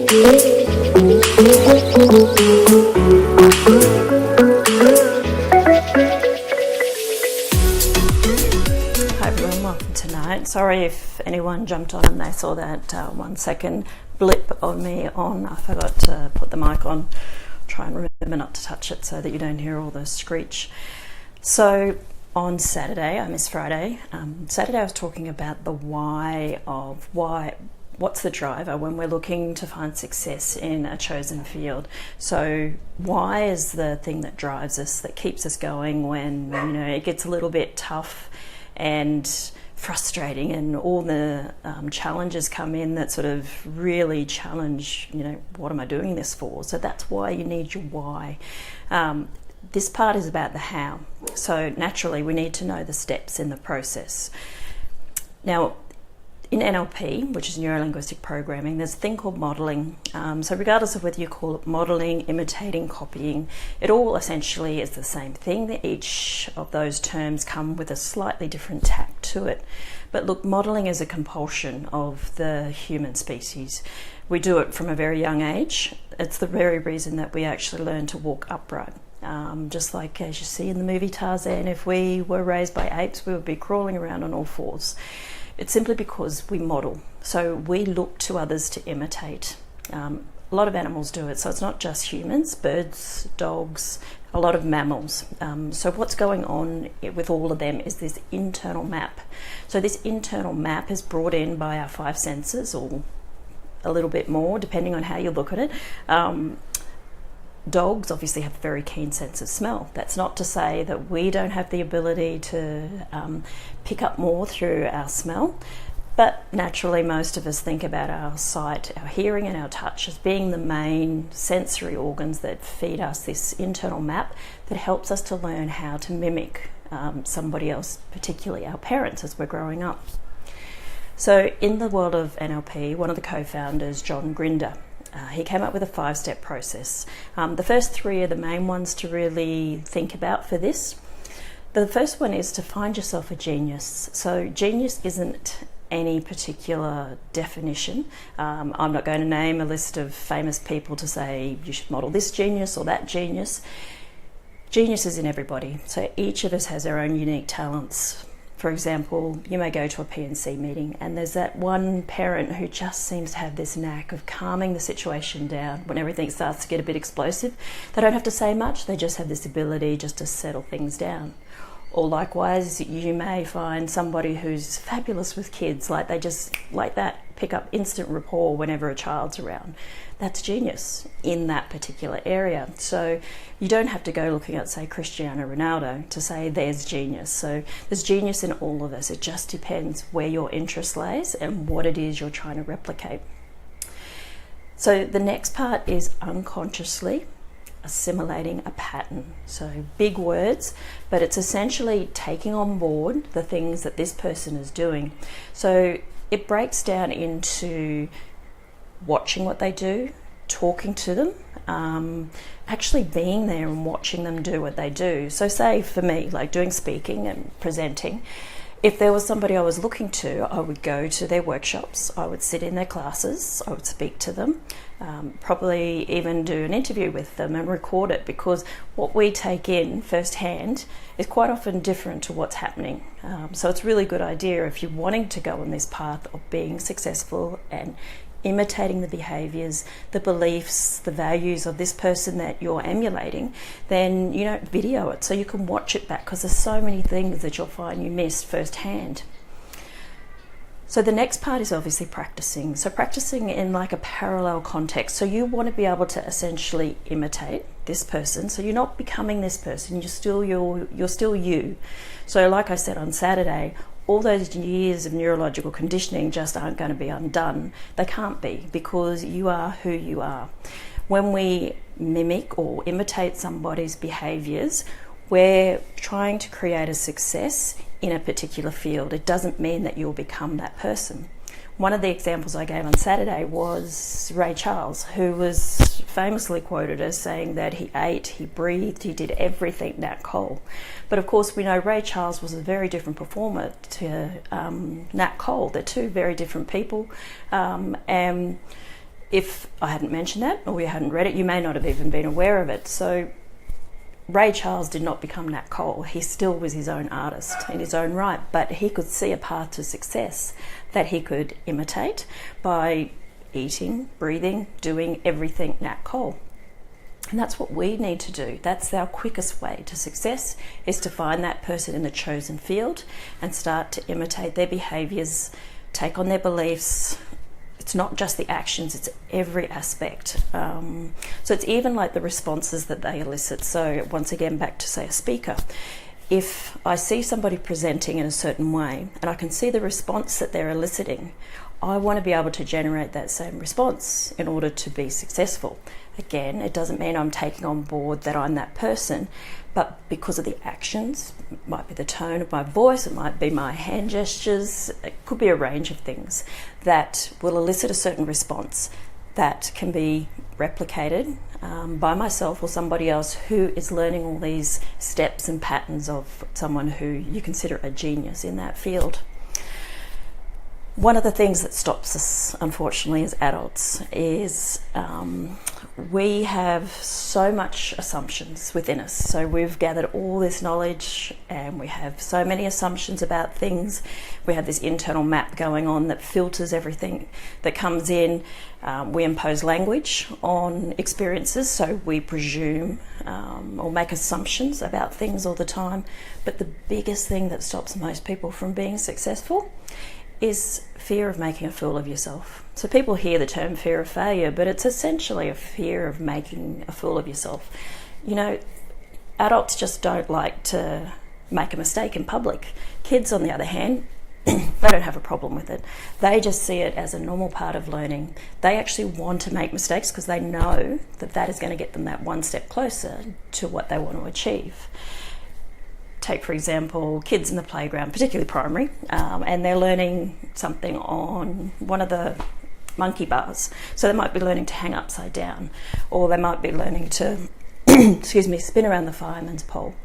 Sorry if anyone jumped on and they saw that 1 second blip of me on. I forgot to put the mic on. Try and remember not to touch it so that you don't hear all the screech. So on Saturday, I missed Friday. Saturday I was talking about the why, what's the driver when we're looking to find success in a chosen field. So why is the thing that drives us, that keeps us going when it gets a little bit tough and frustrating and all the challenges come in that sort of really challenge, what am I doing this for? So that's why you need your why. This part is about the how. So naturally we need to know the steps in the process. Now, in NLP, which is neuro-linguistic programming, there's a thing called modelling. So regardless of whether you call it modelling, imitating, copying, it all essentially is the same thing. Each of those terms come with a slightly different tack to it. But look, modelling is a compulsion of the human species. We do it from a very young age. It's the very reason that we actually learn to walk upright. Just like as you see in the movie Tarzan, if we were raised by apes, we would be crawling around on all fours. It's simply because we model. So we look to others to imitate. A lot of animals do it. So it's not just humans, birds, dogs, a lot of mammals. So what's going on with all of them is this internal map. So this internal map is brought in by our 5 senses, or a little bit more, depending on how you look at it. Dogs obviously have a very keen sense of smell. That's not to say that we don't have the ability to pick up more through our smell, but naturally most of us think about our sight, our hearing and our touch as being the main sensory organs that feed us this internal map that helps us to learn how to mimic somebody else, particularly our parents as we're growing up. So in the world of NLP, one of the co-founders, John Grinder, he came up with a 5-step process. The first 3 are the main ones to really think about for this. The first one is to find yourself a genius. So genius isn't any particular definition. I'm not going to name a list of famous people to say you should model this genius or that genius. Genius is in everybody. So each of us has our own unique talents. For example, you may go to a P&C meeting and there's that one parent who just seems to have this knack of calming the situation down when everything starts to get a bit explosive. They don't have to say much, they just have this ability just to settle things down. Or likewise, you may find somebody who's fabulous with kids, like they just, like that, pick up instant rapport whenever a child's around. That's genius in that particular area. So you don't have to go looking at, say, Cristiano Ronaldo to say there's genius. So there's genius in all of us. It just depends where your interest lays and what it is you're trying to replicate. So the next part is unconsciously assimilating a pattern. So big words, but it's essentially taking on board the things that this person is doing. So it breaks down into watching what they do, talking to them, actually being there and watching them do what they do. So say for me, like doing speaking and presenting, if there was somebody I was looking to, I would go to their workshops, I would sit in their classes, I would speak to them, probably even do an interview with them and record it, because what we take in firsthand is quite often different to what's happening. So it's a really good idea if you're wanting to go on this path of being successful and imitating the behaviours, the beliefs, the values of this person that you're emulating, then video it so you can watch it back, because there's so many things that you'll find you missed firsthand. So the next part is obviously practicing. So practicing in like a parallel context. So you want to be able to essentially imitate this person. So you're not becoming this person, you're still you. So like I said on Saturday, all those years of neurological conditioning just aren't going to be undone. They can't be, because you are who you are. When we mimic or imitate somebody's behaviours, we're trying to create a success in a particular field. It doesn't mean that you'll become that person. One of the examples I gave on Saturday was Ray Charles, who was famously quoted as saying that he ate, he breathed, he did everything Nat Cole. But of course we know Ray Charles was a very different performer to Nat Cole. They're two very different people, and if I hadn't mentioned that or you hadn't read it, you may not have even been aware of it. So Ray Charles did not become Nat Cole. He still was his own artist in his own right, but he could see a path to success that he could imitate by eating, breathing, doing everything Nat Cole. And that's what we need to do. That's our quickest way to success, is to find that person in the chosen field and start to imitate their behaviours, take on their beliefs. It's not just the actions, it's every aspect. So it's even like the responses that they elicit. So once again, back to say a speaker. If I see somebody presenting in a certain way and I can see the response that they're eliciting, I want to be able to generate that same response in order to be successful. Again, it doesn't mean I'm taking on board that I'm that person, but because of the actions, it might be the tone of my voice, it might be my hand gestures, it could be a range of things that will elicit a certain response that can be replicated by myself or somebody else who is learning all these steps and patterns of someone who you consider a genius in that field. One of the things that stops us, unfortunately, as adults is we have so much assumptions within us. So we've gathered all this knowledge and we have so many assumptions about things. We have this internal map going on that filters everything that comes in. We impose language on experiences, so we presume or make assumptions about things all the time. But the biggest thing that stops most people from being successful is fear of making a fool of yourself. So people hear the term fear of failure, but it's essentially a fear of making a fool of yourself. You know, adults just don't like to make a mistake in public. Kids, on the other hand, they don't have a problem with it. They just see it as a normal part of learning. They actually want to make mistakes because they know that that is going to get them that one step closer to what they want to achieve. Take, for example, kids in the playground, particularly primary, and they're learning something on one of the monkey bars. So they might be learning to hang upside down, or they might be learning to, spin around the fireman's pole.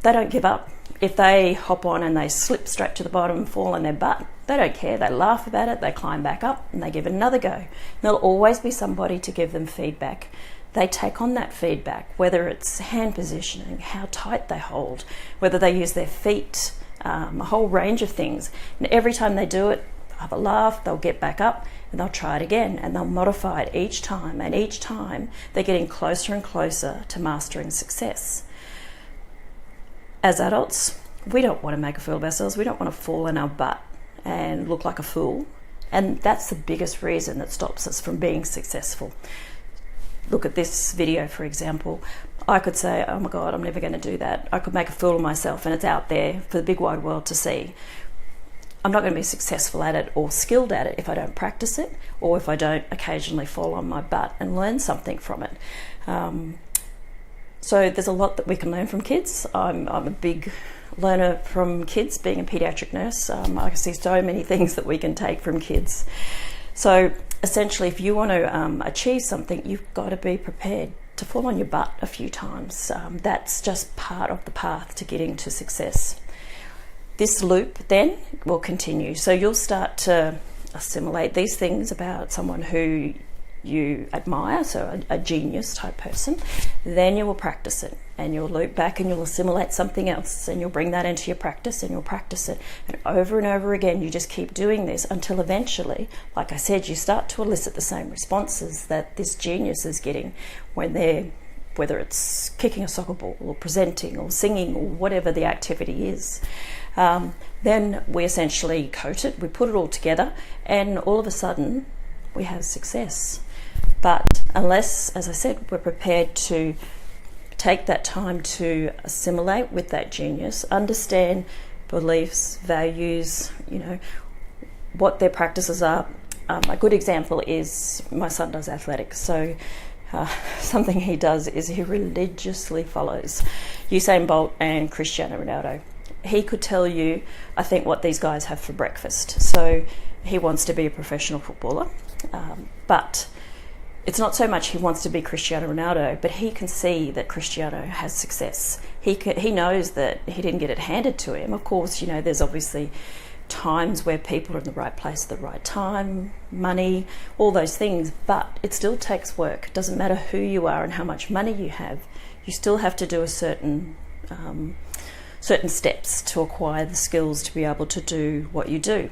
They don't give up. If they hop on and they slip straight to the bottom and fall on their butt, they don't care. They laugh about it, they climb back up, and they give it another go. There'll always be somebody to give them feedback. They take on that feedback, whether it's hand positioning, how tight they hold, whether they use their feet, a whole range of things. And every time they do it, they'll have a laugh, they'll get back up and they'll try it again, and they'll modify it each time. And each time they're getting closer and closer to mastering success. As adults, we don't want to make a fool of ourselves. We don't want to fall on our butt and look like a fool. And that's the biggest reason that stops us from being successful. Look at this video, for example. I could say, oh my God, I'm never going to do that. I could make a fool of myself, and it's out there for the big wide world to see. I'm not going to be successful at it or skilled at it if I don't practice it, or if I don't occasionally fall on my butt and learn something from it. So there's a lot that we can learn from kids. I'm a big learner from kids, being a paediatric nurse. I can see so many things that we can take from kids. So essentially, if you want to achieve something, you've got to be prepared to fall on your butt a few times. That's just part of the path to getting to success. This loop then will continue. So you'll start to assimilate these things about someone who you admire, so a genius type person. Then you will practice it, and you'll loop back and you'll assimilate something else, and you'll bring that into your practice, and you'll practice it, and over again you just keep doing this until eventually, like I said, you start to elicit the same responses that this genius is getting when they're, whether it's kicking a soccer ball or presenting or singing or whatever the activity is. Then we essentially coat it, we put it all together, and all of a sudden we have success. But unless, as I said, we're prepared to take that time to assimilate with that genius, understand beliefs, values, what their practices are. A good example is my son does athletics. So something he does is he religiously follows Usain Bolt and Cristiano Ronaldo. He could tell you, I think, what these guys have for breakfast. So he wants to be a professional footballer, but it's not so much he wants to be Cristiano Ronaldo, but he can see that Cristiano has success. He knows that he didn't get it handed to him. Of course, there's obviously times where people are in the right place at the right time, money, all those things, but it still takes work. It doesn't matter who you are and how much money you have, you still have to do a certain steps to acquire the skills to be able to do what you do.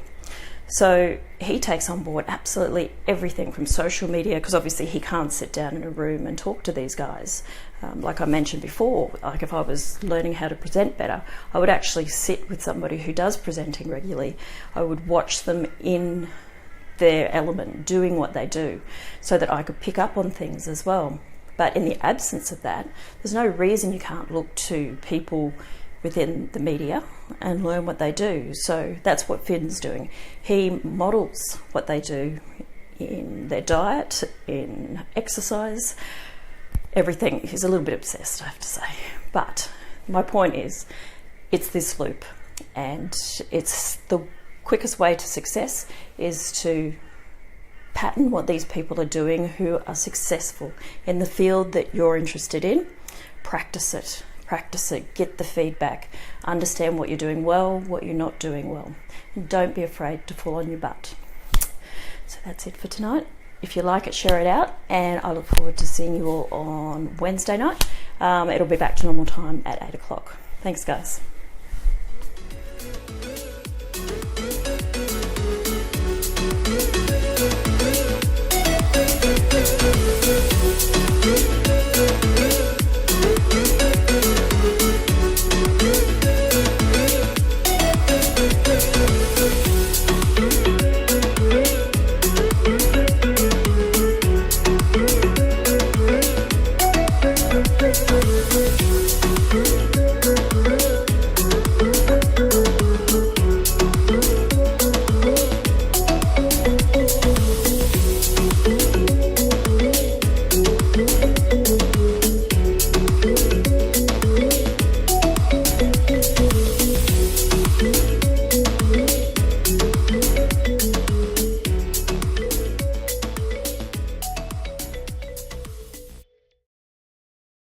So he takes on board absolutely everything from social media, because obviously he can't sit down in a room and talk to these guys. Like I mentioned before, like if I was learning how to present better, I would actually sit with somebody who does presenting regularly. I would watch them in their element, doing what they do, so that I could pick up on things as well. But in the absence of that, there's no reason you can't look to people within the media and learn what they do. So that's what Finn's doing. He models what they do in their diet, in exercise, everything. He's a little bit obsessed, I have to say. But my point is, it's this loop, and it's the quickest way to success is to pattern what these people are doing who are successful in the field that you're interested in. Practice it, get the feedback, understand what you're doing well, what you're not doing well, and don't be afraid to fall on your butt. So that's it for tonight. If you like it, share it out, and I look forward to seeing you all on Wednesday night. It'll be back to normal time at 8 o'clock. Thanks, guys.